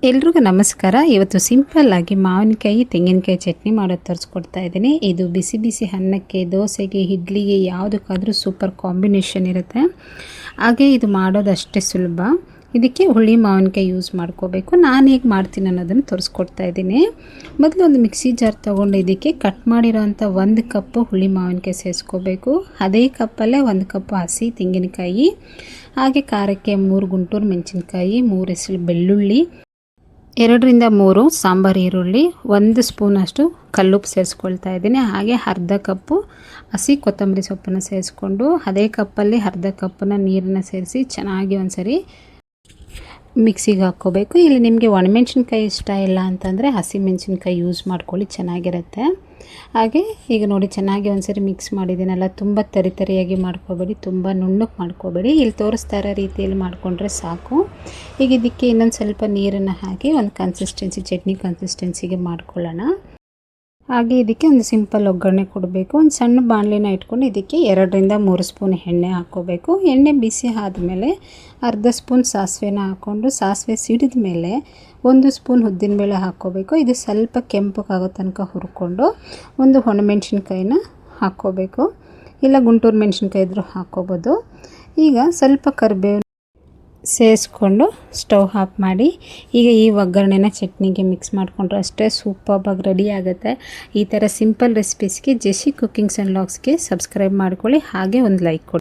ಎಲ್ರಿಗೂ ನಮಸ್ಕಾರ. ಇವತ್ತು ಸಿಂಪಲ್ಲಾಗಿ ಮಾವಿನಕಾಯಿ ತೆಂಗಿನಕಾಯಿ ಚಟ್ನಿ ಮಾಡೋದು ತೋರಿಸ್ಕೊಡ್ತಾ ಇದ್ದೀನಿ. ಇದು ಬಿಸಿ ಬಿಸಿ ಅನ್ನಕ್ಕೆ, ದೋಸೆಗೆ, ಇಡ್ಲಿಗೆ ಯಾವುದಕ್ಕಾದರೂ ಸೂಪರ್ ಕಾಂಬಿನೇಷನ್ ಇರುತ್ತೆ. ಹಾಗೆ ಇದು ಮಾಡೋದು ಅಷ್ಟೇ ಸುಲಭ. ಇದಕ್ಕೆ ಹುಳಿ ಮಾವಿನಕಾಯಿ ಯೂಸ್ ಮಾಡ್ಕೋಬೇಕು. ನಾನು ಹೇಗೆ ಮಾಡ್ತೀನಿ ಅನ್ನೋದನ್ನು ತೋರಿಸ್ಕೊಡ್ತಾ ಇದ್ದೀನಿ. ಮೊದಲು ಒಂದು ಮಿಕ್ಸಿ ಜಾರ್ ತೊಗೊಂಡು ಇದಕ್ಕೆ ಕಟ್ ಮಾಡಿರೋಂಥ 1 ಕಪ್ಪು ಹುಳಿ ಮಾವಿನಕಾಯಿ ಸೇರಿಸ್ಕೋಬೇಕು. ಅದೇ ಕಪ್ಪಲ್ಲೇ 1 ಕಪ್ ಹಸಿ ತೆಂಗಿನಕಾಯಿ, ಹಾಗೆ ಖಾರಕ್ಕೆ 3 ಗುಂಟೂರು ಮೆಣಸಿನ್ಕಾಯಿ, 3 ಎಸಳು ಬೆಳ್ಳುಳ್ಳಿ, 2ರಿಂದ 3 ಸಾಂಬಾರು ಈರುಳ್ಳಿ, 1 ಸ್ಪೂನಷ್ಟು ಕಲ್ಲುಪ್ಪು ಸೇರಿಸ್ಕೊಳ್ತಾ ಇದ್ದೀನಿ. ಹಾಗೆ ಅರ್ಧ ಕಪ್ಪು ಹಸಿ ಕೊತ್ತಂಬರಿ ಸೊಪ್ಪನ್ನು ಸೇರಿಸ್ಕೊಂಡು ಅದೇ ಕಪ್ಪಲ್ಲಿ ಅರ್ಧ ಕಪ್ಪನ್ನು ನೀರನ್ನು ಸೇರಿಸಿ ಚೆನ್ನಾಗಿ ಒಂದ್ಸರಿ ಮಿಕ್ಸಿಗೆ ಹಾಕ್ಕೋಬೇಕು. ಇಲ್ಲಿ ನಿಮಗೆ ಒಣಮೆಣ್ಸಿನ್ಕಾಯಿ ಇಷ್ಟ ಇಲ್ಲ ಅಂತಂದರೆ ಹಸಿಮೆಣ್ಸಿನ್ಕಾಯಿ ಯೂಸ್ ಮಾಡ್ಕೊಳ್ಳಿ, ಚೆನ್ನಾಗಿರುತ್ತೆ. ಹಾಗೆ ಈಗ ನೋಡಿ ಚೆನ್ನಾಗಿ ಒಂದ್ಸರಿ ಮಿಕ್ಸ್ ಮಾಡಿದ್ದೀನಲ್ಲ, ತುಂಬ ತರಿಯಾಗಿ ಮಾಡ್ಕೋಬೇಡಿ, ತುಂಬ ನುಣ್ಣಗೆ ಮಾಡ್ಕೋಬೇಡಿ. ಇಲ್ಲಿ ತೋರಿಸ್ತಾ ಇರೋ ರೀತಿಯಲ್ಲಿ ಮಾಡಿಕೊಂಡ್ರೆ ಸಾಕು. ಈಗ ಇದಕ್ಕೆ ಇನ್ನೊಂದು ಸ್ವಲ್ಪ ನೀರನ್ನು ಹಾಕಿ ಒಂದು ಕನ್ಸಿಸ್ಟೆನ್ಸಿ, ಚಟ್ನಿ ಕನ್ಸಿಸ್ಟೆನ್ಸಿಗೆ ಮಾಡ್ಕೊಳ್ಳೋಣ. ಹಾಗೆ ಇದಕ್ಕೆ ಒಂದು ಸಿಂಪಲ್ ಒಗ್ಗರಣೆ ಕೊಡಬೇಕು. ಒಂದು ಸಣ್ಣ ಬಾಣಲಿನ ಇಟ್ಕೊಂಡು ಇದಕ್ಕೆ 2ರಿಂದ 3 ಸ್ಪೂನ್ ಎಣ್ಣೆ ಹಾಕ್ಕೋಬೇಕು. ಎಣ್ಣೆ ಬಿಸಿ ಆದಮೇಲೆ ಅರ್ಧ ಸ್ಪೂನ್ ಸಾಸಿವೆನ ಹಾಕ್ಕೊಂಡು, ಸಾಸಿವೆ ಸಿಡಿದ ಮೇಲೆ 1 ಸ್ಪೂನ್ ಉದ್ದಿನಬೇಳೆ ಹಾಕ್ಕೋಬೇಕು. ಇದು ಸ್ವಲ್ಪ ಕೆಂಪಗಾಗೋ ತನಕ ಹುರ್ಕೊಂಡು ಒಂದು ಒಣಮೆಣ್ಸಿನ್ಕಾಯಿನ ಹಾಕ್ಕೋಬೇಕು, ಇಲ್ಲ ಗುಂಟೂರು ಮೆಣಸಿನ್ಕಾಯಿ ಇದ್ರೂ ಹಾಕ್ಕೋಬೋದು. ಈಗ ಸ್ವಲ್ಪ ಕರಿಬೇವು ಸೇರಿಸ್ಕೊಂಡು ಸ್ಟವ್ ಆಫ್ ಮಾಡಿ ಈಗ ಈ ಒಗ್ಗರಣೆನ ಚಟ್ನಿಗೆ ಮಿಕ್ಸ್ ಮಾಡಿಕೊಂಡ್ರೆ ಅಷ್ಟೇ ಸೂಪರ್ಬಾಗಿ ರೆಡಿ ಆಗುತ್ತೆ. ಈ ಥರ ಸಿಂಪಲ್ ರೆಸಿಪೀಸ್ಗೆ ಜೆಸಿ ಕುಕಿಂಗ್ಸ್ ಆ್ಯಂಡ್ ವ್ಲಾಗ್ಸ್ಗೆ ಸಬ್ಸ್ಕ್ರೈಬ್ ಮಾಡ್ಕೊಳ್ಳಿ, ಹಾಗೆ ಒಂದು ಲೈಕ್ ಕೊಡಿ.